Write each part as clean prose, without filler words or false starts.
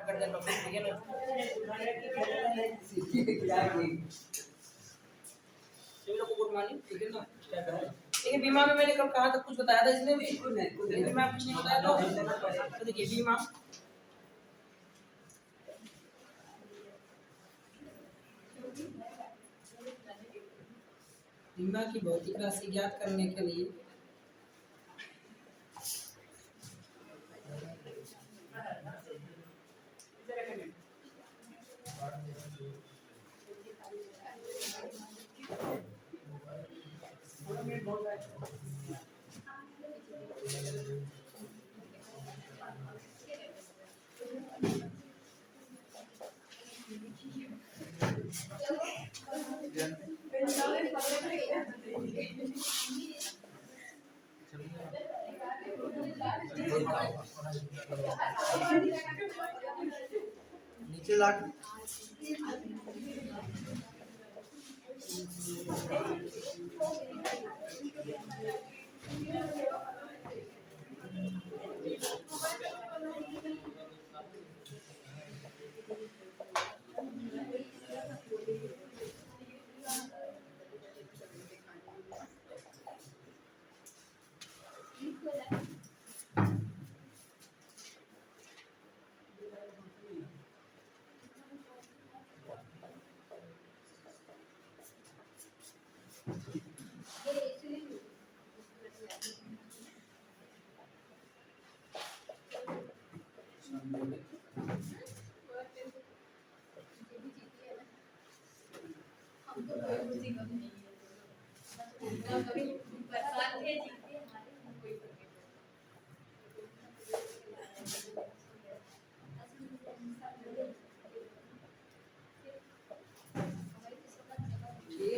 गर्दन पकड़, ठीक है ना। सभी लोग को गुड मॉर्निंग, ठीक है ना। स्टार्ट है। देखिए बीमा में मैंने कल कहा था, कुछ बताया था इसमें भी, बीमा कुछ नहीं बताया तो देखिए बीमा बीमा की भौतिक राशि ज्ञात करने के लिए नीचे लाट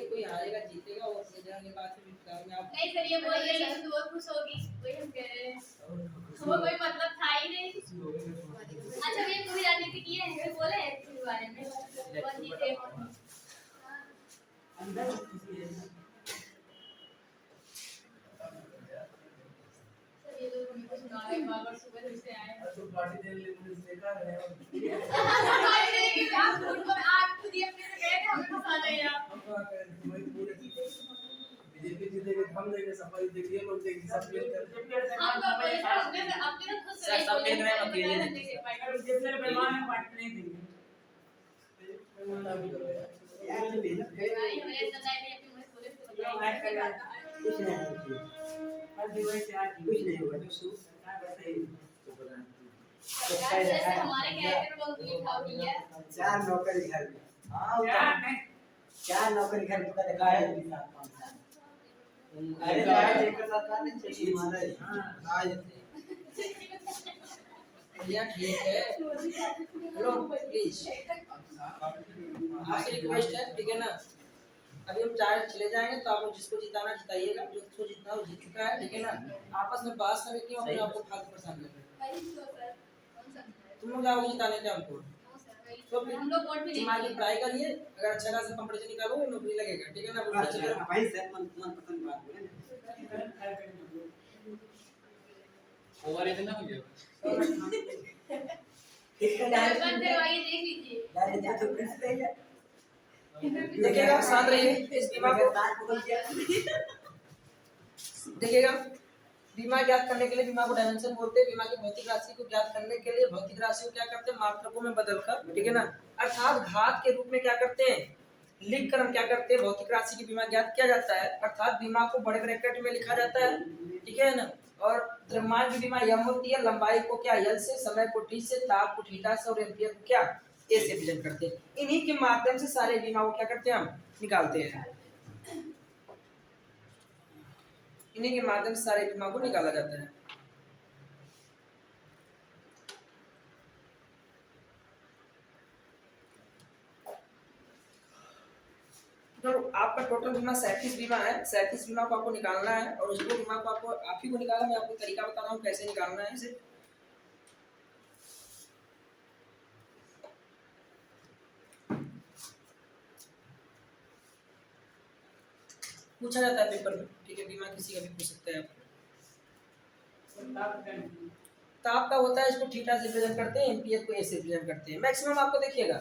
कोई आएगा जीतेगा और के बाद में नहीं सर, ये बोल रही है तो वो खुश होगी, वही हम कह रहे हैं। वो कोई मतलब था ही नहीं। अच्छा ये पूरी राजनीति की है, ये बोले इसके बारे में कौन जीते अंदर ये लोग उनको सुना रहे हैं, बार-बार सुबह से आए हैं। तो पार्टी देने के लिए देखा है। पार्टी देने के लिए आप खुद ही अपने से गए थे, हमें फंसा दिए आप। बीजेपी जीतेगी, हम देंगे, सफाई देंगे, लोग देंगे, सब मिलकर। हम तो अपने तो खुद से सब मिल रहे हैं, अकेले नहीं। जितने बेईमान हैं पार्टी नहीं देंगे। यार ये भेज भाई हमें इतना टाइम नहीं अपनी मुझे पुलिस को बताइए कुछ नहीं हर दिवस से आज कुछ नहीं हुआ तो सु जैसे हमारे कैरेक्टर को उंगली उठा दी है 4 नौकरी घर में। हां 4 नौकरी घर में पता है 7-5 साल। अरे आज एक साथ नहीं चाहिए हमारे। हां आज भैया ठीक है, हेलो प्लीज आपसे रिक्वेस्ट है, ठीक है ना। अभी हम चाहे चले जाएंगे तो आप जिसको जिताना जिताइएगा, जिसको जीतना वो जीत चुका है, ठीक है ना। आपस में बात करके क्यों अपने आप को फालतू परेशान कर रहे हैं। तुम लोग जाओगे जिताने क्या हमको, तो फिर हम लोग वोट भी दिमाग की पढ़ाई करिए, अगर अच्छा खासा कंपटीशन निकालो नौकरी लगेगा, ठीक है ना। भाई से मन पसंद बात बोले ओवर इतना हो गया इसका डायरेक्ट करवाइए, देख लीजिए डायरेक्ट तो प्रिंस दे गया। देखिएगा साथ रहिए इस बीमा को, देखिएगा बीमा ज्ञात करने के लिए बीमा को डायमेंशन बोलते हैं। बीमा की भौतिक राशि को ज्ञात करने के लिए भौतिक राशि को क्या करते हैं, मात्रकों में बदलकर, ठीक है ना, अर्थात घात के रूप में क्या करते हैं, लिख कर हम क्या करते हैं, भौतिक राशि की बीमा ज्ञात किया जाता है। अर्थात बीमा को बड़े ब्रैकेट में लिखा जाता है, ठीक है ना। और द्रव्यमान की बीमा यम होती है, लंबाई को क्या यल से, समय को टी से, ताप को थीटा से और एम्पियर को क्या ए से डिवाइड करते हैं। इन्हीं के माध्यम से सारे बीमा को क्या करते हैं, हम निकालते हैं। इन्हीं के माध्यम से सारे बीमा को निकाला जाता है। तो आपका टोटल बीमा 37 बीमा है। 37 बीमा को आपको निकालना है और उसको बीमा को आपको आप ही को निकालना है। मैं आपको तरीका बता रहा हूँ कैसे निकालना है इसे। पूछा जाता है पेपर में, ठीक है, बीमा किसी का भी पूछ सकते हैं आप। ताप का होता है, इसको थीटा से रिप्रेजेंट करते हैं, एम्पियर को ए से रिप्रेजेंट करते हैं। मैक्सिमम आपको देखिएगा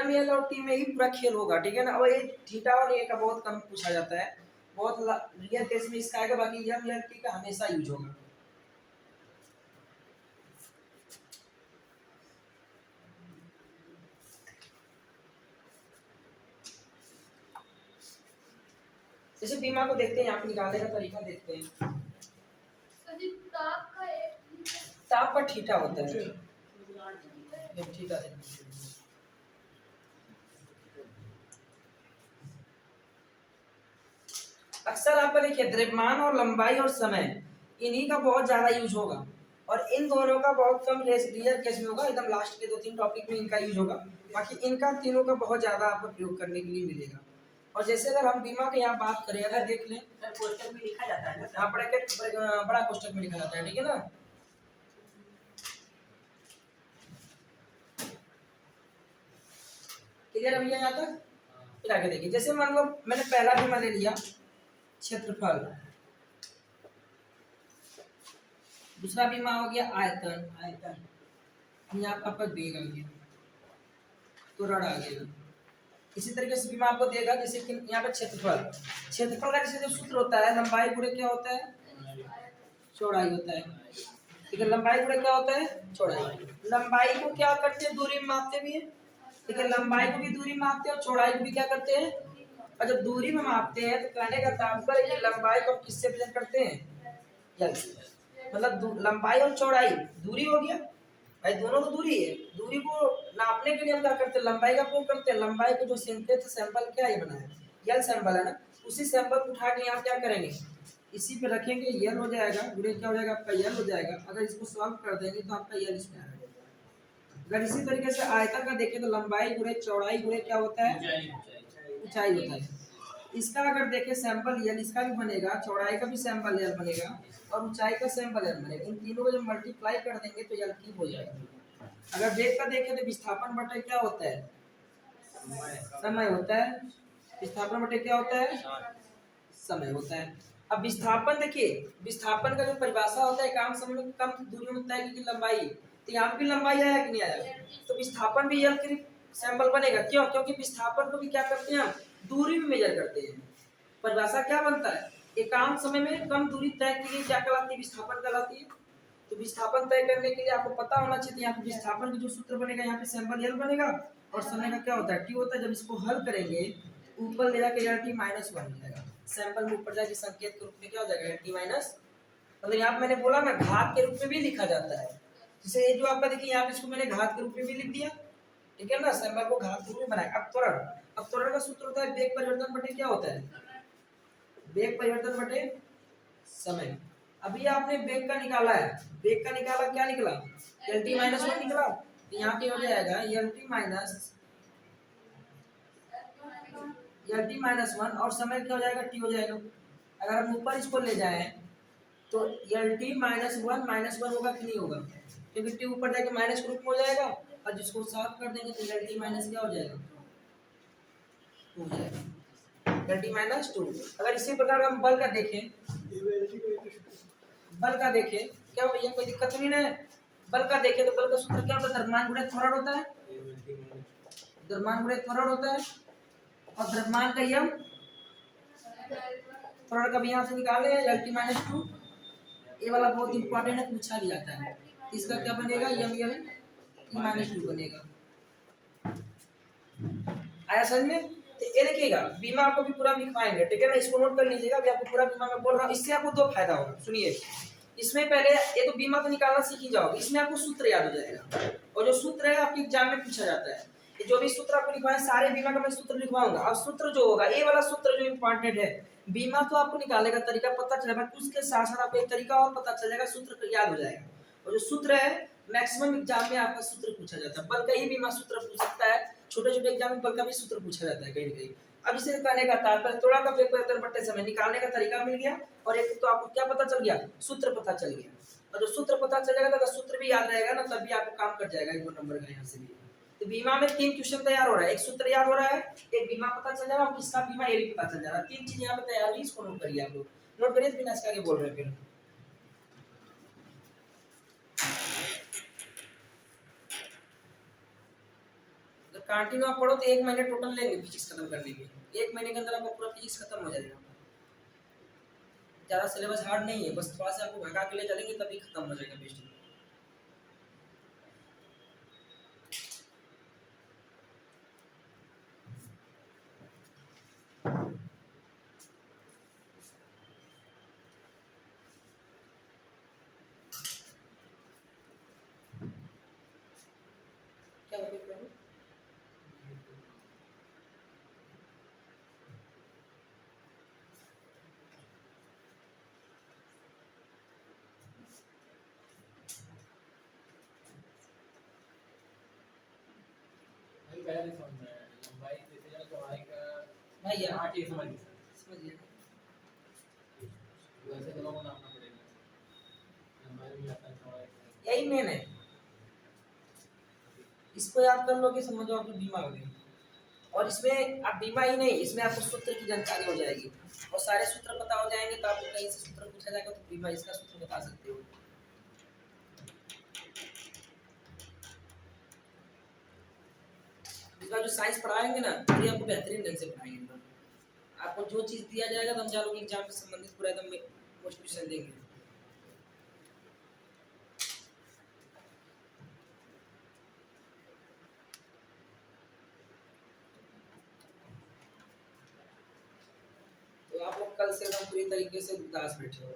एम एल और टी में ही पूरा खेल होगा, ठीक है ना। और ये थीटा और ए का बहुत कम पूछा जाता है, बहुत रियल केस में इसका आएगा, बाकी एम एल टी का हमेशा यूज होगा। जैसे बीमा को देखते हैं, यहाँ पे निकालने का तरीका देखते हैं। ताप का थीटा होता है, थीटा अक्सर आपका देखिए द्रव्यमान और लंबाई और समय इन्हीं का बहुत ज्यादा यूज होगा, और इन दोनों का बहुत कम रियल केस में होगा, एकदम लास्ट के 2-3 टॉपिक में इनका यूज होगा, बाकी इनका तीनों का बहुत ज्यादा आपको प्रयोग करने के लिए मिलेगा। और जैसे अगर हम बीमा की यहाँ बात करें, अगर देख लें पोस्टर में लिखा जाता है ना, हाँ ब्रैकेट बड़ा कोष्टक में लिखा जाता है, ठीक है ना। क्लियर है भैया यहाँ तक? फिर आगे देखिए, जैसे मान लो मैंने पहला बीमा ले लिया क्षेत्रफल, दूसरा बीमा हो गया आयतन, यहाँ आपका वेग आ गया, त्वरण आ गया। इसी तरीके से बीमा आपको देगा, जैसे कि यहाँ पे क्षेत्रफल का जैसे जो सूत्र होता है, लंबाई गुणे क्या होता है, चौड़ाई होता है, ठीक है। लंबाई गुणे क्या होता है, चौड़ाई। लंबाई को क्या करते हैं, दूरी में मापते भी है, ठीक है। लंबाई को भी दूरी में मापते हैं और चौड़ाई को भी क्या करते हैं, और जब दूरी में मापते हैं तो कहने का तात्पर्य कि लंबाई को किससे प्रेजेंट करते हैं, यल से। मतलब लंबाई और चौड़ाई दूरी हो गया भाई, दोनों तो दूरी है। दूरी को नापने के लिए हम क्या करते हैं, लंबाई का प्रयोग करते हैं। लंबाई को जो सैंपल क्या ये बना है, यल सैंपल है ना, उसी सैंपल को उठा के यहाँ क्या करेंगे, इसी पे रखेंगे, यल हो जाएगा, गुणे क्या हो जाएगा आपका, यल हो जाएगा। अगर इसको सॉल्व कर देंगे तो आपका यल इसमें आ जाएगा। अगर इसी तरीके से आयतन का देखें तो लंबाई गुणे चौड़ाई गुणे क्या होता है, ऊंचाई होता है। इसका अगर देखें सैंपल यल, इसका भी बनेगा, चौड़ाई का भी सैंपल यल बनेगा और ऊंचाई का सैंपल यल बनेगा। इन तीनों को जब मल्टीप्लाई कर देंगे तो यल क्यूब हो जाएगा। अगर वेग का देखें तो विस्थापन बटे क्या होता है, समय होता है। विस्थापन बटे क्या होता है, समय होता है। अब विस्थापन देखिए, विस्थापन का जो परिभाषा होता है, काम समय में कम दूरी में तय की लंबाई, तो यहाँ भी लंबाई आया कि नहीं आया, तो विस्थापन भी यल के सैंपल बनेगा। क्यों, क्योंकि विस्थापन को भी क्या करते हैं हम, दूरी में मेजर करते हैं। परिभाषा क्या बनता है, एकांक समय में कम दूरी तय के लिए क्या कहलाती है, विस्थापन कहलाती है। तो विस्थापन तय करने के लिए आपको पता होना चाहिए, यहाँ पे विस्थापन का जो सूत्र बनेगा, यहाँ पे सैंपल यल बनेगा और समय का क्या होता है, टी होता है। जब इसको हल करेंगे ऊपर ले जाके टी माइनस 1 हो जाएगा, सैंपल में ऊपर जाके संकेत के रूप में क्या हो जाएगा, टी माइनस। मतलब यहाँ पे मैंने बोला ना, घात के रूप में भी लिखा जाता है। जैसे ये जो आपका देखिए यहाँ पे इसको मैंने घात के रूप में भी लिख दिया, ठीक है ना, सैंपल को घात के रूप में बनाया। अब त्वरण का सूत्र होता है वेग परिवर्तन बटे क्या होता है, वेग परिवर्तन बटे समय। अभी आपने वेग का निकाला है, वेग का निकाला, क्या निकला, lt -1 निकला। तो यहाँ पे हो जाएगा lt -1 और समय क्या हो जाएगा, t हो जाएगा। अगर हम ऊपर इसको ले जाएं तो lt -1 होगा कि नहीं होगा, क्योंकि t ऊपर जाके माइनस के रूप में हो जाएगा, और जिसको सॉल्व कर देंगे तो lt माइनस क्या हो जाएगा, 2 हो जाएगा, lt-2। अगर इसी प्रकार हम बल का देखें, क्या भैया कोई दिक्कत तो नहीं है। बल का देखें तो बल का सूत्र क्या होता है, द्रव्यमान गुणे त्वरण होता है, द्रव्यमान गुणे त्वरण होता है। और द्रव्यमान का यम, त्वरण का भी यहाँ से निकाले lt-2। ये वाला बहुत इंपॉर्टेंट है, पूछा भी जाता है। इसका क्या बनेगा, यम -2 बनेगा। आया समझ में? तो ये देखिएगा, बीमा आपको भी पूरा लिखवाएंगे, ठीक है ना, इसको नोट कर लीजिएगा। अभी आपको पूरा बीमा में बोल रहा हूँ, इससे आपको 2 फायदा होगा। सुनिए, इसमें पहले ये तो बीमा तो निकालना सीख ही जाओगे, इसमें आपको सूत्र याद हो जाएगा, और जो सूत्र है आपके एग्जाम में पूछा जाता है। ये जो भी सूत्र आपको लिखवाए, सारे बीमा का मैं सूत्र लिखवाऊंगा। और सूत्र जो होगा, ये वाला सूत्र जो इम्पोर्टेंट है, बीमा तो आपको निकालने का तरीका पता चलेगा, उसके साथ साथ आपको एक तरीका और पता चलेगा, सूत्र याद हो जाएगा। और जो सूत्र है मैक्सिमम एग्जाम में आपका सूत्र पूछा जाता है, बल का ही बीमा सूत्र पूछ सकता है, छोटे-छोटे एग्जाम में बल का भी सूत्र पूछा जाता है कहीं न कहीं। अब इसे कहने का तात्पर्य, थोड़ा का वेग परिवर्तन बटे समय निकालने का तरीका मिल गया, और एक तो आपको क्या पता चल गया, सूत्र पता चल गया। और जो सूत्र पता चलेगा तो सूत्र भी याद रहेगा ना, तब भी आपको काम कर जाएगा 1 नंबर का यहाँ से भी। तो बीमा में 3 क्वेश्चन तैयार हो रहा है, एक सूत्र याद हो रहा है, एक बीमा पता चल जाएगा, और किसका बीमा ये भी पता चल जाएगा। 3 चीज यहाँ पे तैयार हुई, इसको नोट करिए आप लोग, नोट करिए, बिना इसके आगे बोल रहे हैं फिर। कंटिन्यू आप पढ़ो तो 1 महीने टोटल लेंगे फिजिक्स खत्म करने में। 1 महीने के अंदर आपका पूरा फिजिक्स खत्म हो जाएगा। ज़्यादा सिलेबस हार्ड नहीं है, बस थोड़ा सा आपको भगा के ले चलेंगे तभी खत्म हो जाएगा बेस्ट। क्या रिपीट करूं? भैया समझिए यही मेन है, इसको याद कर लोगे समझो आपकी बीमा हो गई। और इसमें आप बीमा ही नहीं, इसमें आपको सूत्र की जानकारी हो जाएगी और सारे सूत्र पता हो जाएंगे तो आपको कहीं से सूत्र पूछा जाएगा तो बीमा इसका सूत्र बता सकते हो। इस बार जो साइंस पढ़ाएंगे ना ये आपको बेहतरीन ढंग से पढ़ाएंगे। आपको जो चीज दिया जाएगा तो हम चारों एग्जाम से संबंधित पूरा एकदम मोस्ट क्वेश्चन देंगे। तो आप लोग कल से एकदम पूरी तरीके से उदास बैठे हो,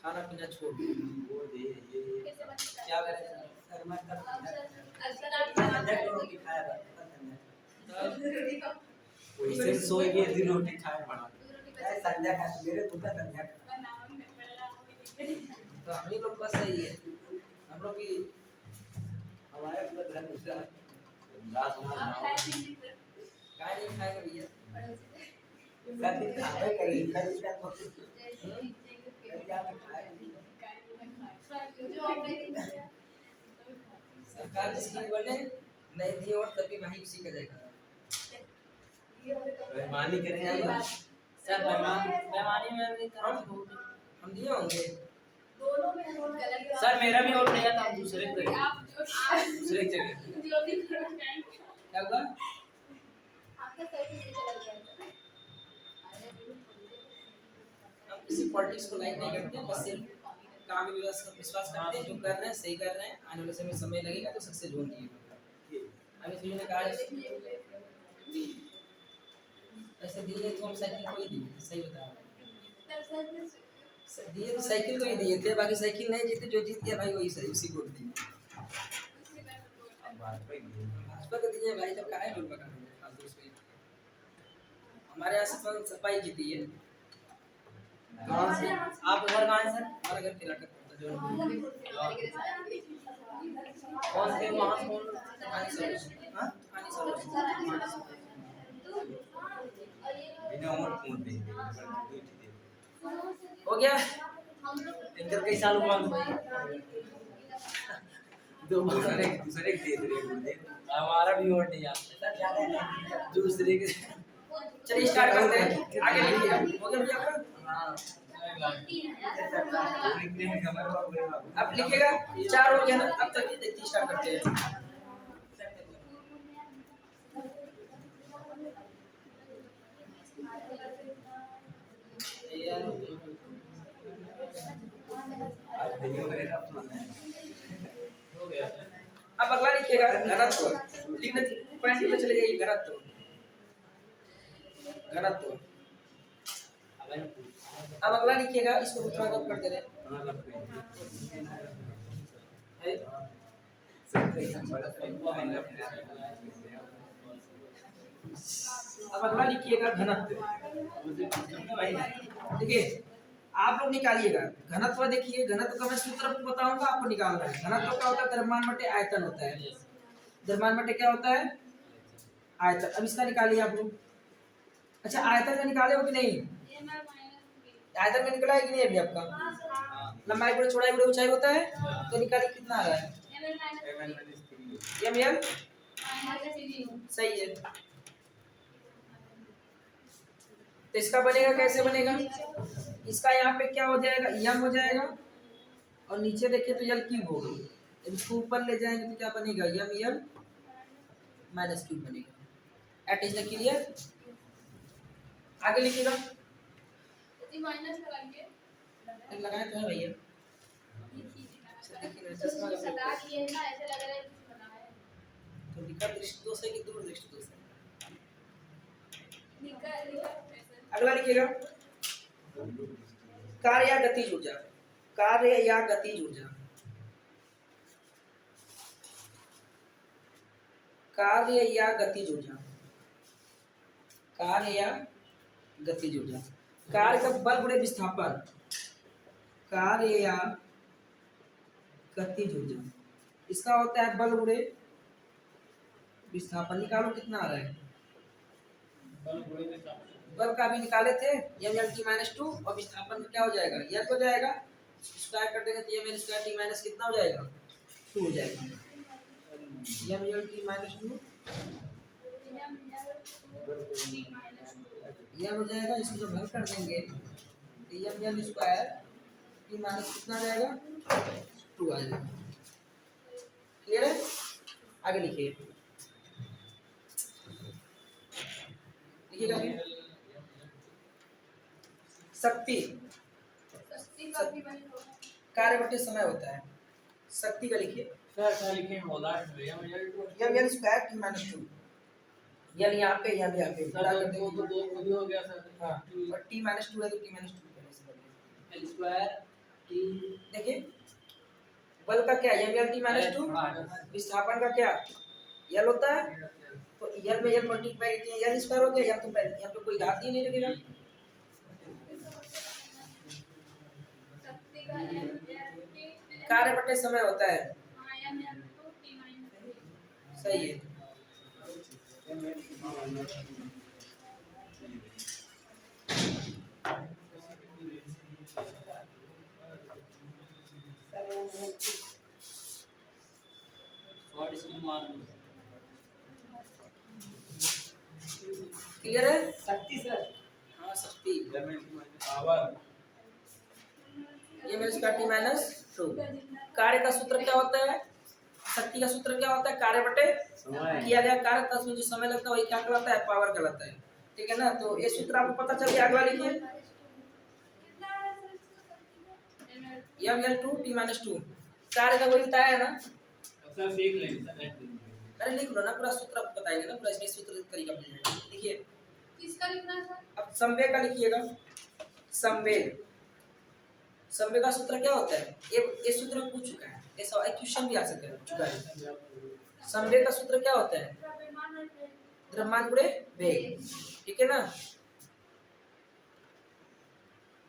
खाना पीना छोड़ दो। वो दे ये कैसे बनता है? क्या करें सर मैं तब अक्सर आप संध्या को रोटी खाया था रोटी खाओ। वैसे सोएंगे दिन रोटी खाए बड़ा रोटी ऐ संध्या का मेरे पुत्र संध्या बनाऊंगा पहला। तो हम ही लोग बस सही है, हम लोग भी हमारे पूरा घर दूसरा दास आप ना खाए नहीं तो काय नहीं खाएगा भैया। सर दिन खाए करेंगे कल क्या तो क्या खाए सरकार की स्कीम बने नहीं दी और तभी भाई उसी का जाएगा। बेईमानी करें हम सर बेईमानी में नहीं कर हम दिए होंगे। दोनों में गलत सर मेरा भी और नया था दूसरे पे आप दूसरे जगह जो भी करना चाहें क्या हुआ? आपका सही से चला गया हम किसी पॉलिटिक्स को लाइक नहीं करते, बस सिर्फ काम में विश्वास करते हैं, जो कर रहे हैं सही कर रहे हैं, आने वाले समय समय लगेगा तो सक्सेस होंगी। अभी तुझे ने कहा ऐसे दिए तो हम साइकिल को ही दिए, सही बता दिए तो साइकिल को ही दिए थे, बाकी साइकिल नहीं जीते, जो जीत गया भाई वही सही उसी को दिए। भाजपा को दिए भाई, जब कहा लोग हमारे यहाँ से सफाई जीती है। आप घर कहाँ है सर? हमारा घर तिराकत जो कौन से वहाँ कौन थानी सरोज, हाँ थानी सरोज। बिना उम्र कौन दे हो गया इनका कई साल हुआ दो दूसरे के दे रहे हमारा भी और नहीं आता दूसरे के चलिए स्टार्ट करते हैं, आगे लिखिए। हो गया भैया आपका? अब लिखिएगा 4 हो गया ना, अब तक ये देखिए स्टार्ट करते हैं। अब अगला लिखिएगा घनत्व, लिखने पॉइंट पे चले जाइए। घनत्व, घनत्व। अब अगला लिखिएगा, इसको थोड़ा कम कर दे रहे अब अगला लिखिएगा घनत्व। देखिए आप लोग निकालिएगा घनत्व। देखिए घनत्व का मैं सूत्र आपको बताऊंगा, आपको निकालना है। घनत्व क्या होता है? द्रव्यमान बटे आयतन होता है। द्रव्यमान बटे क्या होता है? आयतन। अब इसका निकालिए आप लोग। अच्छा आयतन का निकाले हो कि नहीं? आयतन का निकला है कि नहीं अभी आपका? लंबाई गुणे चौड़ाई गुणे ऊंचाई होता है, तो निकालिए कितना आ रहा है? ml सही है। तो इसका बनेगा कैसे बनेगा? इसका यहाँ पे क्या हो जाएगा? यम हो जाएगा और नीचे देखिए तो यल क्यूब होगा। इसको ऊपर ले जाएंगे तो क्या बनेगा? यम यल माइनस क्यूब बनेगा। It is the clear. आगे लिखिएगा। जी माइनस लगाएंगे। लगाया तो है भैया। देखिए चश्मा तो सदा ये है ना, ऐसे लग रहा है कुछ बना है। तो निकट दृष्टि दोष है कि दूर दृष्टि दोष है? निकल अगला लिखिएगा। कार्य या गतिज ऊर्जा। कार्य या गतिज ऊर्जा। कार्य या गतिज ऊर्जा। कार्य या गतिज ऊर्जा। कार्य का बल गुणे विस्थापन। कार्य या गतिज ऊर्जा, इसका होता है बल गुणे विस्थापन। निकालो कितना आ रहा है। बल का भी निकाले थे एम एल टी माइनस 2 और विस्थापन क्या हो जाएगा, यह हो जाएगा। स्क्वायर कर देंगे तो M L square T minus कितना हो जाएगा, 2 हो जाएगा। एम एल टी माइनस 2 यह हो जाएगा। इसको जब हल कर देंगे तो M L square T minus कितना आ जाएगा, 2 आ जाएगा। क्लियर है। आगे लिखिए। लिखिएगा शक्ति। कार्य बटे समय होता है। शक्ति का लिखिए M L square T minus 2। L यहाँ पे यहाँ भी यहाँ पे हो गया सर। हाँ, और टी माइनस 2 है तो टी माइनस 2 पहले से बदलिए। एल स्क्वायर टी देखिए बल का क्या एम एल टी माइनस 2, विस्थापन का क्या एल होता है। तो एल में एल मल्टीप्लाई करके एल स्क्वायर हो गया। या तो पहले यहाँ पे कोई घात ही नहीं लगेगा। कार्य बटे समय होता है। सही है। क्लियर है। शक्ति सर। हाँ शक्ति power M L square T minus 2। कार्य का सूत्र क्या होता है, शक्ति का सूत्र क्या होता है, कार्य बटे किया गया कार्य तथा उसमें जो समय लगता है वही क्या कहलाता है, पावर कहलाता है। ठीक है ना। तो ये सूत्र आपको पता चल गया। अगला लिखिए एम एल 2 टी माइनस 2। कार्य का वही बताया है ना। सर सीख लेंगे। अरे लिख लो ना, पूरा सूत्र आपको बताएंगे ना, पूरा इसमें सूत्र तरीका मिल जाएगा। देखिए किसका लिखना है सर? अब संवेग का लिखिएगा। संवेग, संवेग का सूत्र क्या होता है, ये सूत्र पूछ चुका है, ऐसा क्वेश्चन भी आ सकता है चुका है। संवेग का सूत्र क्या होता है, द्रव्यमान गुणे वेग। ठीक है ना।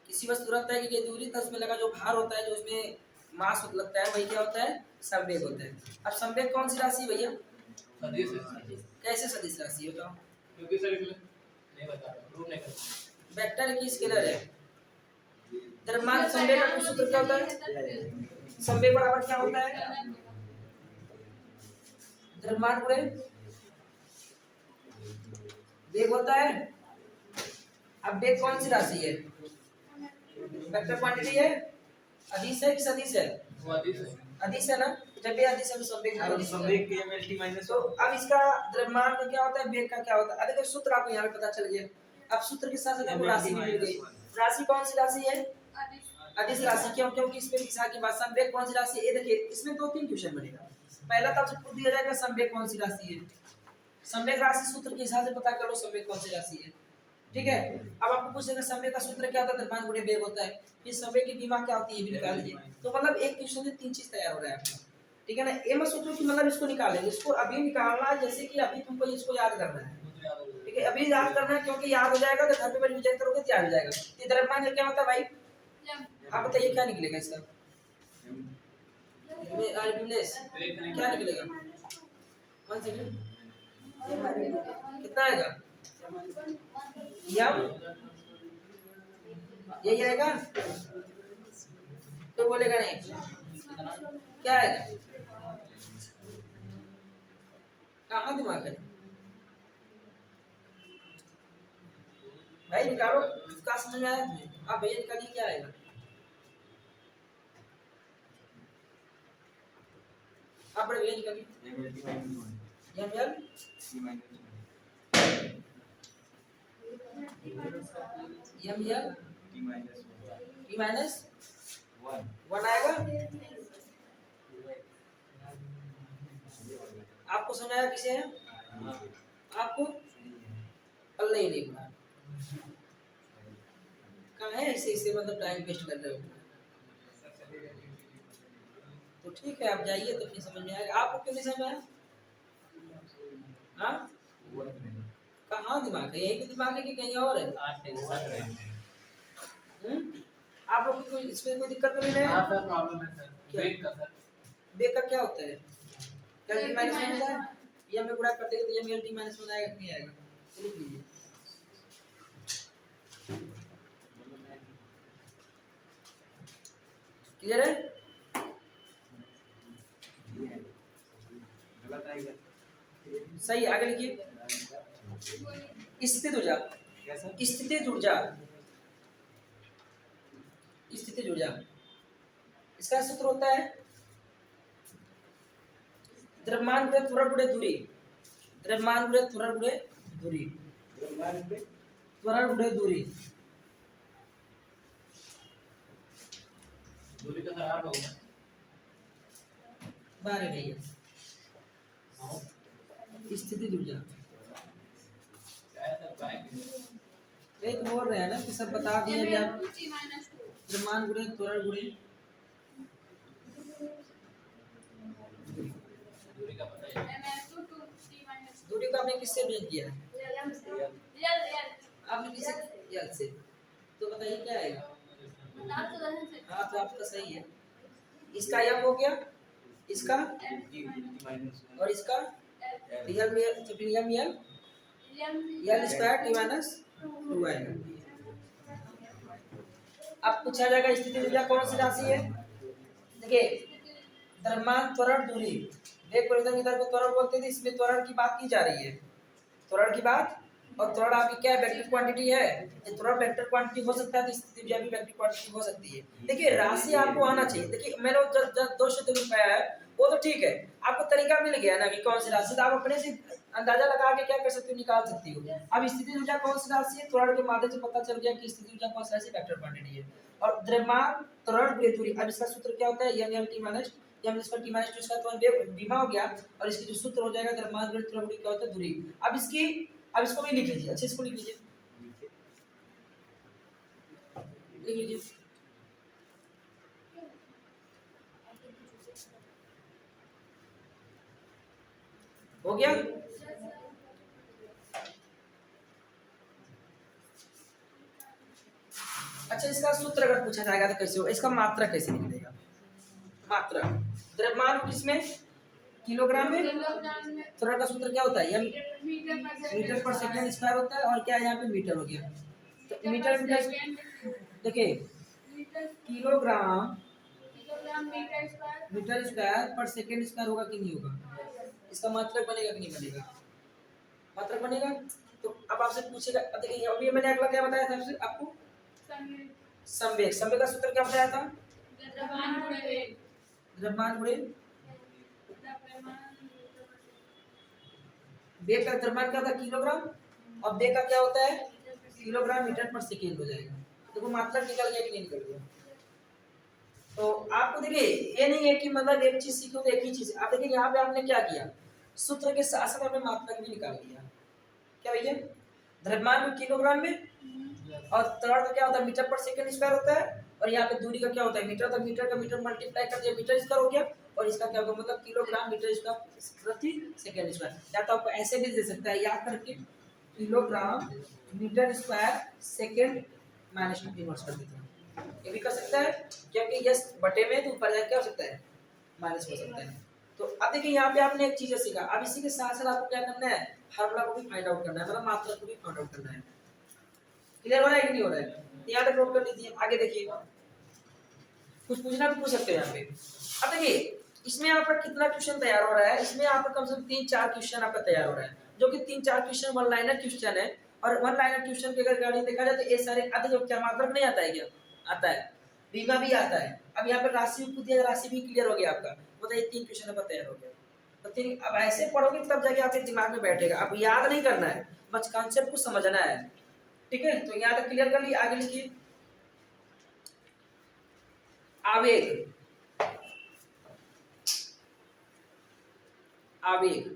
किसी वस्तु रहता है कि ये दूरी तक उसमें लगा जो भार होता है, जो उसमें मास लगता है, वही क्या होता है, संवेग होता है। अब संवेग कौन सी राशि भैया, सदिश कैसे सदिश राशि है बताओ। क्योंकि सर नहीं बता प्रूव नहीं करता। वेक्टर की स्केलर है। द्रव्यमान संवेग का सूत्र क्या होता है, संवेग बराबर क्या होता है, द्रव्यमान गुणे वेग होता है। अब वेग कौन सी राशि है, वेक्टर क्वांटिटी है, अदिश है कि सदिश है, वो अदिश है। अदिश है ना। जब ये अदिश है तो संवेग के एमएलटी माइनस। तो अब इसका द्रव्यमान का क्या होता है, वेग का क्या होता है। देखो सूत्र आपको यहाँ पे पता चल गया। अब सूत्र के साथ साथ आपको राशि भी मिल गई। राशि कौन सी राशि है, अदिश राशि। क्यों, क्योंकि इसमें लिखा के बाद संवेग कौन सी राशि है। ये देखिए इसमें 2-3 क्वेश्चन बनेगा। पहला तो आपसे पूछ दिया जाएगा संवेग कौन सी राशि है। संवेग राशि सूत्र के हिसाब से पता कर लो संवेग कौन सी राशि है। ठीक है। अब आपको पूछेगा संवेग का सूत्र क्या होता है, द्रव्यमान गुणे वेग होता है। फिर संवेग की विमा क्या होती है, ये भी निकाल दीजिए। तो मतलब एक क्वेश्चन से 3 चीज तैयार हो रहा है आपका। ठीक है ना। ये मत सोचो कि मतलब इसको निकालेंगे, इसको अभी निकालना है, जैसे कि अभी तुमको इसको याद करना है। ठीक है, अभी याद करना है, क्योंकि याद हो जाएगा तो घर पे रिवीजन करोगे तो याद हो जाएगा। ये द्रव्यमान क्या होता है भाई, आप बताइए क्या निकलेगा इसका, क्या निकलेगा, 1 सेकंड कितना आएगा, यही आएगा। तो बोलेगा नहीं, क्या आएगा, कहाँ दिमाग है भाई, निकालो। क्या समझ में आया तुम्हें, आप भैया निकालिए क्या आएगा। आप बड़े भैया निकालिए एम एल यम यल टी माइनस 1 आएगा। आपको समझ आया किसे है? आपको कल नहीं लिखना कहाँ है, इसे मतलब टाइम वेस्ट कर रहे हो। तो ठीक है आप जाइए तो फिर समझ में आएगा। आपको क्यों नहीं समझ आया? हाँ कहाँ दिमाग है? यही पे दिमाग है कि कहीं और है? आप लोग को इसमें कोई दिक्कत तो नहीं है? प्रॉब्लम है सर, वेट का सर। बेग का क्या होता है? क्या टी माइनस वन होता है? ये हमें गुणा कर देंगे तो ये मेल टी माइनस वन आएगा नहीं आएगा? तो लिख लीजिए। क्लियर है? सही आगे लिखिए। स्थितिज ऊर्जा, स्थितिज ऊर्जा, स्थितिज ऊर्जा इसका सूत्र होता है द्रव्यमान गुणे त्वरण गुणे दूरी। द्रव्यमान गुणे त्वरण गुणे दूरी। त्वरण गुणे दूरी। दूरी का सर 8 होगा। 12 भैया स्थितिज ऊर्जा एक बोल रहे हैं ना कि सब बता दिए अभी आप। द्रव्यमान गुणे त्वरण गुणे दूरी का पता है। दूरी को आपने किससे भेज दिया? आपने किसे यल से? तो बताइए क्या आएगा? हाँ तो आपका सही है। इसका यम हो गया, इसका और इसका रियल में तो फिर यम यल यल स्क्वायर टी माइनस 2 आएगा। अब पूछा जाएगा स्थिति ऊर्जा कौन सी राशि है? देखिए द्रव्यमान त्वरण दूरी, वेग परिवर्तन इधर को त्वरण बोलते थे, इसमें त्वरण की बात की जा रही है। त्वरण की बात, और त्वरण आपकी क्या वेक्टर क्वांटिटी है? ये त्वरण वेक्टर क्वांटिटी हो सकता है तो स्थिति ऊर्जा भी वेक्टर क्वांटिटी हो सकती है। देखिए राशि आपको आना चाहिए। देखिए मैंने जब 200 रुपया है वो तो ठीक है, आपको तरीका मिल गया ना कि कौन सी राशि, तो आप अपने से अंदाजा लगा के क्या कर सकते हो, निकाल सकती हो। अब स्थिति ऊर्जा कौन सी राशि है? त्वरण के माध्यम से पता चल गया कि स्थिति ऊर्जा कौन सी राशि वेक्टर क्वांटिटी है। और द्रव्यमान त्वरण गुणे दूरी, अब इसका सूत्र क्या होता है? m t minus m square t minus 2 इसका त्वरण बीमा हो गया, और इसकी जो सूत्र हो जाएगा द्रव्यमान गुणे त्वरण गुणे क्या होता है? दूरी। अब इसको भी लिख लीजिए, अच्छे इसको लिख लीजिए, लिख लीजिए। हो गया? अच्छा इसका सूत्र अगर पूछा जाएगा तो कैसे होगा? इसका मात्रा कैसे निकलेगा? मात्रा द्रव्यमान किसमें? किलोग्राम में। त्वरण का सूत्र क्या होता है? मीटर पर सेकंड स्क्वायर होता है, और क्या यहाँ पे मीटर हो गया। तो मीटर देखिए किलोग्राम मीटर स्क्वायर पर सेकंड स्क्वायर होगा कि नहीं होगा? इसका मात्रक बनेगा कि नहीं बनेगा? मात्रक बनेगा। तो अब आपसे पूछेगा, देखिए अभी मैंने अगला क्या बताया था आपको? संवेग। संवेग का सूत्र क्या बताया था? द्रव्यमान गुणे वेग का द्रव्यमान क्या था? किलोग्राम, और वेग का क्या होता है? किलोग्राम मीटर पर सेकेंड हो जाएगा। देखो मात्रा निकल गया कि नहीं निकल गया? तो आपको देखिए ये नहीं है कि मतलब एक चीज सीखो तो एक ही चीज। आप देखिए यहाँ पे आपने क्या किया, सूत्र के साथ साथ आपने मात्रा भी निकाल लिया। क्या भैया? द्रव्यमान किलोग्राम में, और त्वरण का क्या होता है? मीटर पर सेकंड स्क्वायर होता है, और यहाँ पे दूरी का क्या होता है? मीटर। तो मीटर का मीटर मल्टीप्लाई कर दिया, मीटर स्क्वायर हो गया, और इसका क्या होगा? मतलब किलोग्राम मीटर स्क्वायर प्रति सेकंड स्क्वायर। या तो आपको ऐसे भी दे सकता है याद करके, kilogram metre square second minus 2 inverse कर देते हैं, ये भी कर सकता है, क्योंकि यस बटे में तो ऊपर जाके क्या हो सकता है? माइनस हो सकता है। तो अब देखिए यहाँ पे आपने एक चीज सीखा। अब इसी के साथ साथ आपको क्या करना है? फार्मूला को भी फाइंड आउट करना है, मतलब मात्रा को भी फाइंड आउट करना है। क्लियर हो रहा है कि नहीं हो रहा है? यहाँ तक नोट कर लीजिए, आगे देखिए कुछ पूछना तो पूछ सकते हैं यहाँ पे। अब देखिए इसमें आपका कितना क्वेश्चन तैयार हो रहा है? इसमें आपका कम से कम 3-4 क्वेश्चन आपका तैयार हो रहा है, जो कि 3-4 क्वेश्चन वन लाइनर क्वेश्चन है। और वन लाइनर क्वेश्चन के अगर रिगार्डिंग देखा जाए तो ये सारे आते जो क्या मात्रक नहीं आता है? क्या आता है? बीमा भी आता है। अब यहाँ पर राशि भी दिया, राशि भी क्लियर हो गया आपका, बताइए 3 क्वेश्चन आपका तैयार हो गया। तो फिर अब ऐसे पढ़ोगे तब जाके आपके दिमाग में बैठेगा। अब याद नहीं करना है, बस कॉन्सेप्ट को समझना है। ठीक है, तो यहाँ तक क्लियर कर लिया। आगे लिखिए आवेग। आवेग,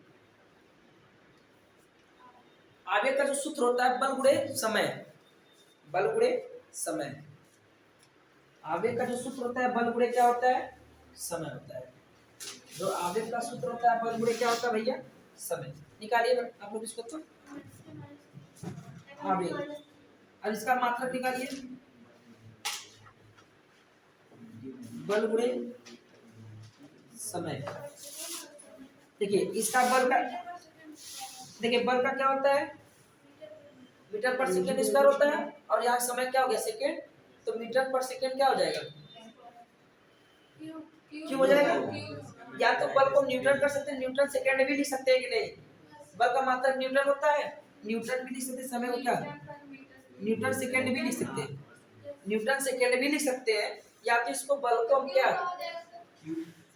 आवेग का जो सूत्र होता है बल गुणे समय। बल गुणे समय। आवेग का जो सूत्र होता है बल गुणे क्या होता है? समय होता है। जो आवेग का सूत्र होता है बल गुणे क्या होता है भैया? समय। निकालिए आप लोग इसको तो। आवेग, और इसका मात्रक निकालिए बल गुणे समय। देखिए इसका बल का, देखिए बल का क्या होता है? मीटर पर सेकेंड स्क्वायर होता है, और यहाँ समय क्या हो गया? सेकेंड। तो मीटर पर सेकेंड क्या हो जाएगा? क्यों हो जाएगा? या तो बल को न्यूटन कर सकते हैं, न्यूटन सेकेंड भी लिख सकते हैं कि नहीं? बल का मात्रक न्यूटन होता है, न्यूटन भी लिख सकते हैं। समय को क्या? न्यूटन सेकेंड भी लिख सकते हैं, न्यूटन सेकेंड भी लिख सकते हैं। या तो इसको बल को हम क्या,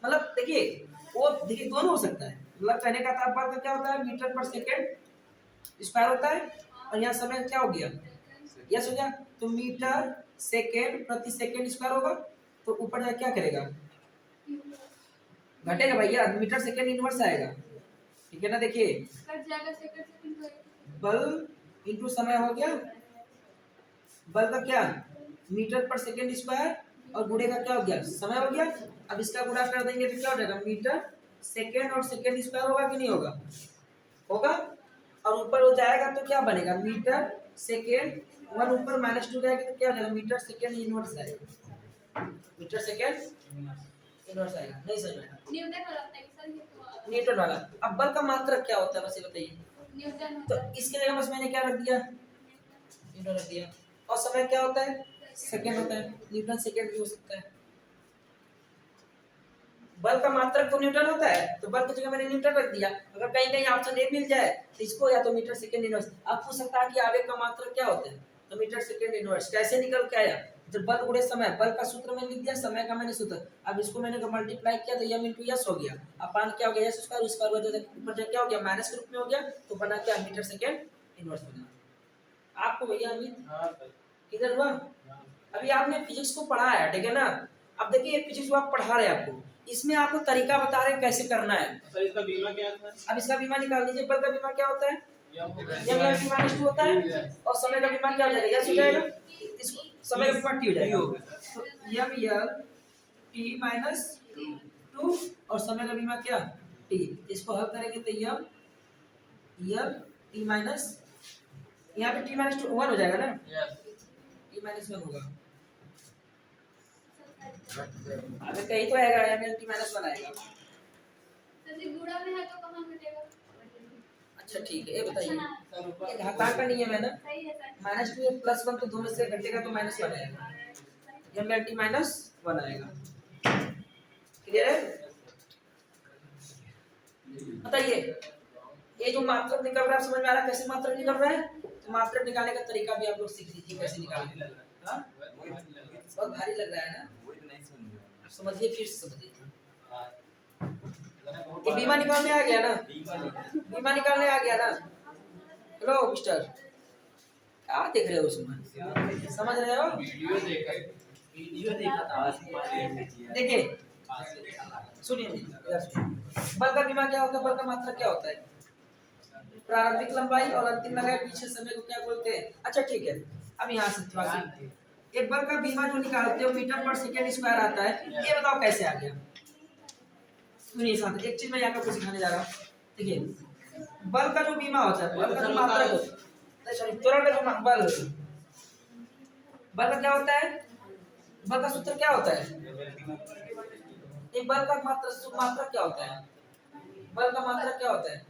मतलब देखिए वो देखिए दोनों हो सकता है। मतलब कहने का तात्पर्य तो क्या होता है? मीटर पर सेकेंड स्क्वायर होता है, और यहाँ समय क्या हो गया? यस हो गया। तो मीटर सेकेंड प्रति सेकेंड स्क्वायर होगा, तो ऊपर जाके क्या करेगा? घटेगा भैया, मीटर सेकेंड इनवर्स आएगा। ठीक है ना? देखिए बल इंटू समय हो गया, बल का क्या? मीटर पर सेकेंड स्क्वायर, और गुणे का क्या हो गया? समय हो गया। अब इसका गुणा कर देंगे तो क्या हो जाएगा? मीटर सेकेंड और सेकेंड स्क्वायर होगा कि नहीं होगा? होगा। और ऊपर हो जाएगा तो क्या बनेगा? मीटर सेकेंड, वन ऊपर माइनस टू जाएगा तो क्या हो जाएगा? मीटर सेकेंड इनवर्स आएगा। मीटर सेकेंड इनवर्स आएगा। नहीं समझ में आया? न्यूटन वाला। अब बल का मात्रक क्या होता है बस ये बताइए। तो इसके जगह बस मैंने क्या रख दिया? न्यूटन रख दिया। और समय क्या होता है? सेकेंड होता है, न्यूटन सेकेंड भी हो सकता है। बल का मात्रक तो न्यूटन होता है, तो बल की जगह मैंने न्यूटन रख दिया। अगर कहीं कहीं ऑप्शन ए मिल जाए तो इसको या तो मीटर सेकेंड इनवर्स। आप पूछ सकता है कि आवेग का मात्रक क्या होता है? तो मीटर सेकेंड इनवर्स। कैसे निकल के आया? जब बल गुणे समय, बल का सूत्र मैंने लिख दिया, समय का मैंने सूत्र। अब इसको मैंने मल्टीप्लाई किया तो m इंटू यस हो गया। अपान क्या हो गया? यस स्क्वायर, स्क्वायर ऊपर क्या हो गया? माइनस के रूप में हो गया, तो बना क्या? मीटर सेकेंड इनवर्स बना। आपको भैया अमित किधर हुआ? अभी आपने फिजिक्स को पढ़ा है, ठीक है ना? अब देखिए फिजिक्स को आप पढ़ा रहे हैं, आपको इसमें आपको तरीका बता रहे हैं कैसे करना है। सर इसका बीमा क्या था? अब इसका बीमा निकाल लीजिए। बल का बीमा क्या होता है? m/2 होता है, और समय का बीमा क्या हो जाएगा? यस हो जाएगा। इसको समय का बीमा t हो जाएगा, तो m/t-2, और समय का बीमा क्या? t। इसको हल करेंगे तो t- यहाँ पे t-2 1 हो जाएगा ना? t-1 होगा। अबे कहीं तो आएगा m/t-1 आएगा। अच्छा ठीक है, ये बताइए ये घातांक का नियम है ना? -2 +1 तो दो में से घटेगा तो -1 आएगा, m/t-1 आएगा। क्लियर है? बताइए ये जो मात्रक निकल रहा है समझ में आ रहा है? कैसे मात्रक निकल रहा है? तो मात्रक निकालने का तरीका भी आप लोग सीख लीजिए कैसे निकालना है। हाँ? बहुत भारी लग रहा है ना? समझिए, फिर से समझिए। ये बीमा निकालने आ गया ना? बीमा निकालने आ गया ना? हेलो मिस्टर, क्या देख रहे हो उसमें? समझ रहे हो? वीडियो देखा था। देखिए सुनिए, बल का बीमा क्या होता है? बल का मात्रक क्या होता है? प्रारंभिक लंबाई और अंतिम लंबाई, पीछे समय को क्या बोलते हैं? अच्छा ठीक है, अब यहाँ से थोड़ा सा एक बल का बीमा जो निकालते हो मीटर पर सेकेंड स्क्वायर आता है, ये बताओ कैसे आ गया? सुनिए साथ, एक चीज मैं यहाँ पे सिखाने जा रहा हूँ। देखिए बल का जो बीमा होता है, बल का जो मात्रक होता है, सॉरी त्वरण का जो बल होता है, बल का क्या होता है? बल का सूत्र क्या होता है? एक बल का मात्रक क्या होता है? बल का मात्रक क्या होता है?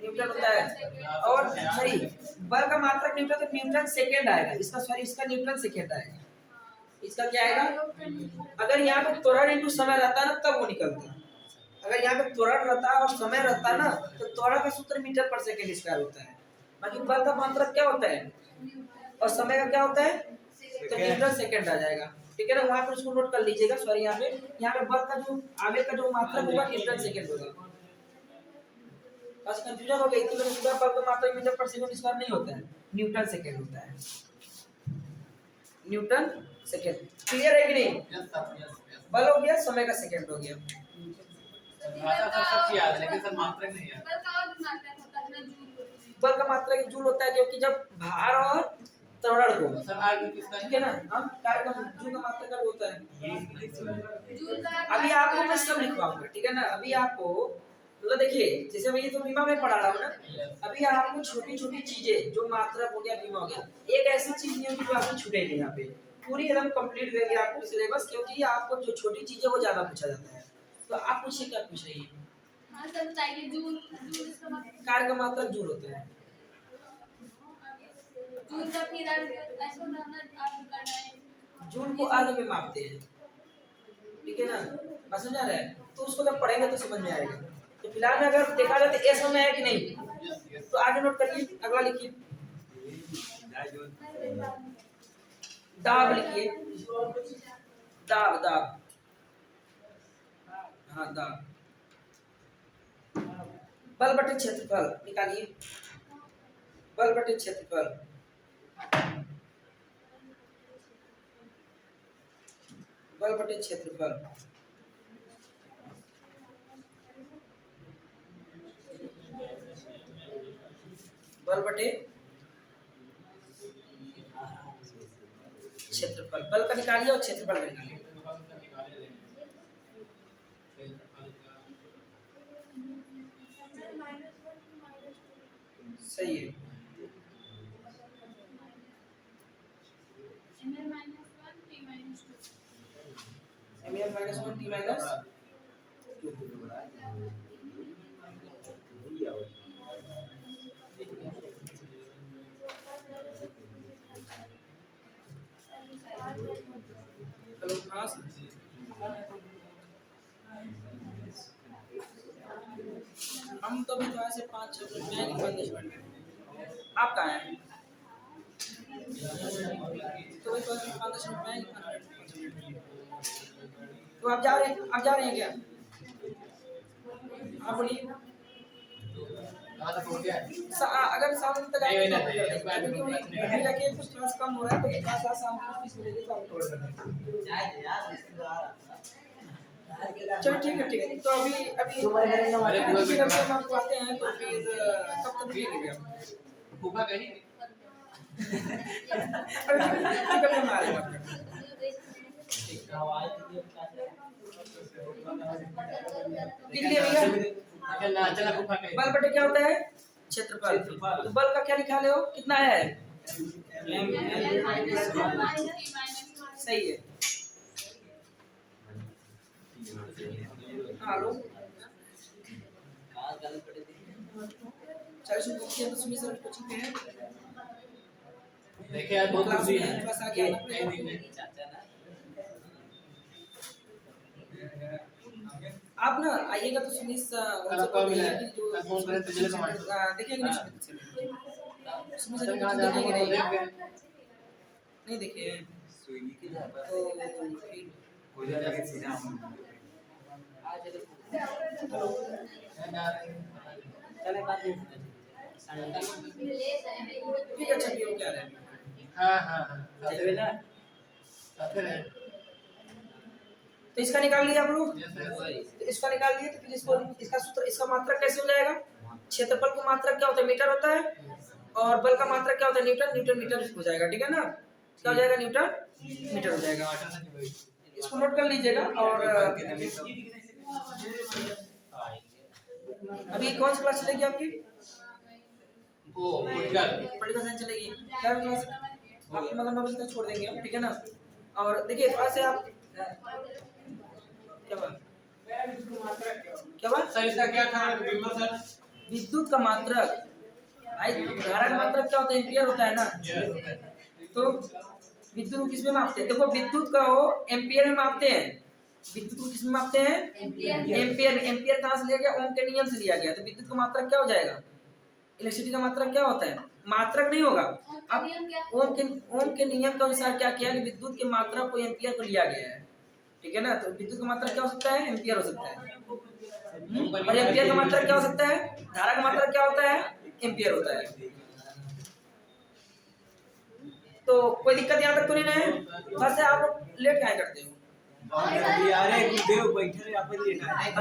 न्यूटन होता है। और सही, बल का मात्रक न्यूटन, तो न्यूटन सेकेंड आएगा इसका, सॉरी इसका न्यूटन सेकेंड आएगा। इसका क्या आएगा? अगर यहाँ पे त्वरण इंटू समय रहता ना तब वो निकलता। अगर यहाँ पे त्वरण रहता और समय रहता ना तो त्वरण का सूत्र मीटर पर सेकेंड स्क्वायर होता है। बाकी बल का मात्रक क्या होता है और समय का क्या होता है? तो न्यूटन सेकेंड आ जाएगा। ठीक है ना, वहां पर उसको नोट कर लीजिएगा। सॉरी यहाँ पे बल का जो आवेग का जो मात्रक होगा न्यूटन सेकंड होगा। बस कंफ्यूजन हो गई थी, मैंने सुना बल का मात्रक मीटर पर सेकंड स्क्वायर नहीं होता है, न्यूटन सेकंड होता है, न्यूटन सेकंड। क्लियर है कि नहीं? बल हो गया, समय का सेकंड हो गया। सब याद है लेकिन सर मात्रक नहीं याद। बल का और मात्रक होता है ना, जूल। बल का मात्रक जूल होता है, क्योंकि जब भार और त्वरण को, सर आगे किसका ठीक है ना, हम कार्य का जूल का मात्रक क्या होता है। जूल का अभी आपको मैं सब लिखवाऊंगा, ठीक है ना। अभी आपको तो देखिए, जैसे मैं ये तो बीमा में पढ़ा रहा हूँ ना, अभी आपको छोटी छोटी चीजें जो मात्रक हो गया, बीमा हो गया, एक ऐसी चीज नहीं होगी जो आपकी छूटेगी। यहाँ पे पूरी एकदम कंप्लीट देंगे आपको सिलेबस, क्योंकि आपको जो छोटी चीजें वो ज्यादा पूछा जाता है। तो आप पूछिए क्या पूछ रही है। हाँ सर बताइए, जूल जूल इसका मतलब कार्य का मात्रक जूल होता है। जूल का फिर ऐसा होना आप करना है। जूल को अर्घ में मापते हैं, ठीक है ना, बात समझ आ रहा है। तो उसको जब पढ़ेंगे तो समझ में आएगा। तो फिलहाल में अगर देखा जाए तो ऐसा में है कि नहीं, तो आगे नोट करिए, अगला लिखिए, दाब लिखिए, दाब दाब, हाँ दाब। बल बटे क्षेत्रफल निकालिए, बल बटे क्षेत्रफल, बल बटे क्षेत्रफल। बल बटे क्षेत्रफल, बल का निकालिए और क्षेत्रफल का निकालिए। सही है। ml -1 p -2 ml -1 t -2। Hello खास, हम तो भी तो ऐसे 5-6 मिनट में निकल गए। आप कहाँ हैं? तो वही तो 5-10 मिनट में। तो आप जा रहे हैं क्या? आप बोलिए। अगर शाम तक आए तो अभी जाके कुछ क्लास कम हो रहा है, तो क्लास शाम को 20 बजे तक छोड़ देना। चलो ठीक है। तो अभी हम आपको आते हैं, तो फिर कब तक मिलेंगे हम? भूखा कहीं अरे ठीक है, हम आ रहे हैं। लिख लिया भैया। चला भूखा कहीं। बल बटे क्या होता है? क्षेत्रफल। तो बल का क्या निकाले हो, कितना है? सही है। हेलो 40 रुपये तो सुनिए सर, कोचिंग पे है। देखिए यार बहुत क्लास खुशी में है। थोड़ा सा आगे आना पड़ेगा। आप ना आइएगा तो सुनिए कब मिला है? फोन करें तो जल्दी समझ। देखिए कि नहीं देखिए चले बात नहीं ठीक है। अच्छा ये क्या है? हाँ चले ना तो इसका निकाल लिया आप लोग, yes, तो इसका निकाल लिए, तो फिर इसको इसका सूत्र, इसका मात्रक कैसे हो जाएगा? क्षेत्रफल का मात्रक क्या होता है? मीटर होता है, और बल का मात्रक क्या होता है? न्यूटन। न्यूटन मीटर हो जाएगा, ठीक है ना। क्या हो जाएगा? न्यूटन मीटर हो जाएगा। इसको नोट कर लीजिएगा। और अभी कौन सी क्लास चलेगी आपकी? पॉलिटिकल साइंस चलेगी। क्या क्लास आप मतलब 9 बजे तक छोड़ देंगे हम, ठीक है ना। और देखिए थोड़ा से आप क्या बात सर इसका क्या था विमल सर? विद्युत का मात्रक, भाई धारा का मात्रक क्या होता है? एम्पियर होता है ना। तो विद्युत को किस में मापते हैं? देखो विद्युत का हो एम्पियर में मापते हैं। विद्युत को किस में मापते हैं? एम्पियर में। एम्पियर कहाँ से लिया गया? ओम के नियम से लिया गया। तो विद्युत का मात्रक क्या हो जाएगा? इलेक्ट्रिसिटी का मात्रक क्या होता है? मात्रक नहीं होगा। अब नियम क्या? ओम के नियम के अनुसार क्या किया कि विद्युत की मात्रा को एम्पियर को लिया गया है, ठीक है ना। तो विद्युत की मात्रा क्या हो सकता है, एम्पियर हो सकता है। और एम्पियर का मात्रा क्या हो सकता है, धारा का मात्रा क्या होता है, एम्पियर होता है। तो कोई दिक्कत यहाँ तक तो नहीं है। बस आप लोग लेट क्या करते हो? यार एक देव बैठे रहे अपन लेटा है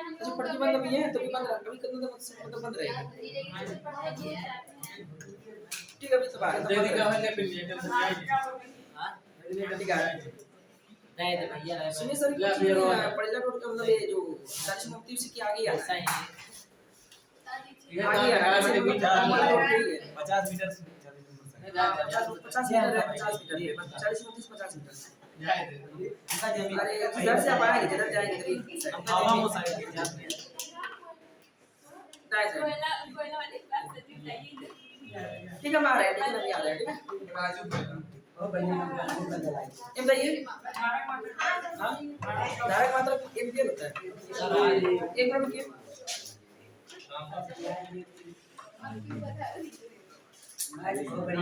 अच्छा प्रतिबंध भी है तो भी बंद रहा, कभी कभी तो बंद रहेगा। ठीक है अभी तो बाहर ठीक है। नहीं तो भैया सुनिए सर पड़ेला रोड का मतलब ये जो दर्श मुक्ति उसी के आगे आता है, आगे आ रहा है 50 मीटर 50 मीटर 50 मीटर है, 40 29 50 मीटर। अरे इधर से आप आएंगे जिधर जाएंगे इधर हवा में साइड दाएं साइड। ठीक है हम आ रहे हैं, लेकिन अभी आ रहे हैं, ठीक है। एम बताइए हाँ धारा का मतलब एम्पियर होता है। एक मिनट रुकिए।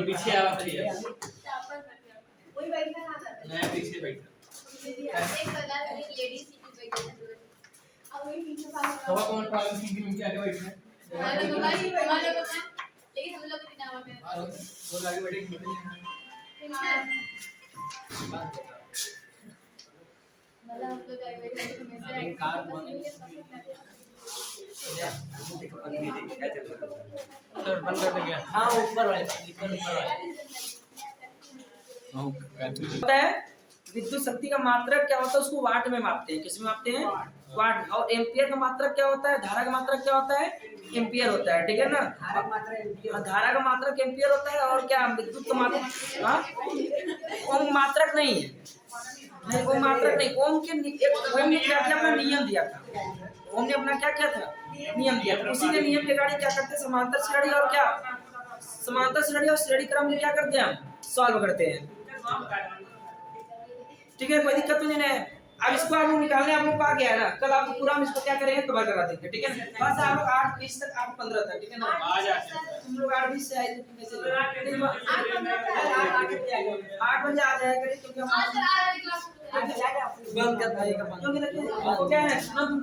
पीछे आवा चाहिए मैं पीछे बैठा हवा कौन पालन की उनके आगे बैठना है लेकिन हम लोग इतना हुआ में वो आगे बैठेंगे मतलब हम लोग आए बैठे में से कार बने सर बंद कर देंगे हाँ ऊपर वाले ऊपर वाले होता है विद्युत शक्ति का मात्रक क्या होता है, उसको वाट में मापते हैं। किस में मापते हैं, वाट। और एम्पियर का मात्रक क्या होता है, धारा का मात्रक क्या होता है, एम्पियर होता है, ठीक है ना। धारा का मात्रक एम्पियर होता है और क्या विद्युत का मात्रक, हाँ ओम मात्रक नहीं है, नहीं ओम मात्रक नहीं। ओम के ओम ने क्या किया, अपना नियम दिया था। ओम ने अपना क्या किया था, नियम दिया था। उसी के नियम के गाड़ी क्या करते हैं, समांतर श्रेणी और क्या समांतर श्रेणी और श्रेणी क्रम में क्या करते हैं, हम सॉल्व करते हैं, ठीक है। कोई दिक्कत तो नहीं है। अब इसको आप लोग निकालने आप लोग को आ गया है ना, कल आप पूरा हम इसको क्या करेंगे, कवर करा देंगे, ठीक है ना। बस आप लोग 8:20 तक 8:15 तक, ठीक है ना। आ जाते हैं तुम लोग 8:20 से आए थे कैसे 8 बजे आ जाएगा, क्योंकि हम आज आ रही क्लास बंद कर देगा, क्योंकि देखिए क्या है ना, तुमको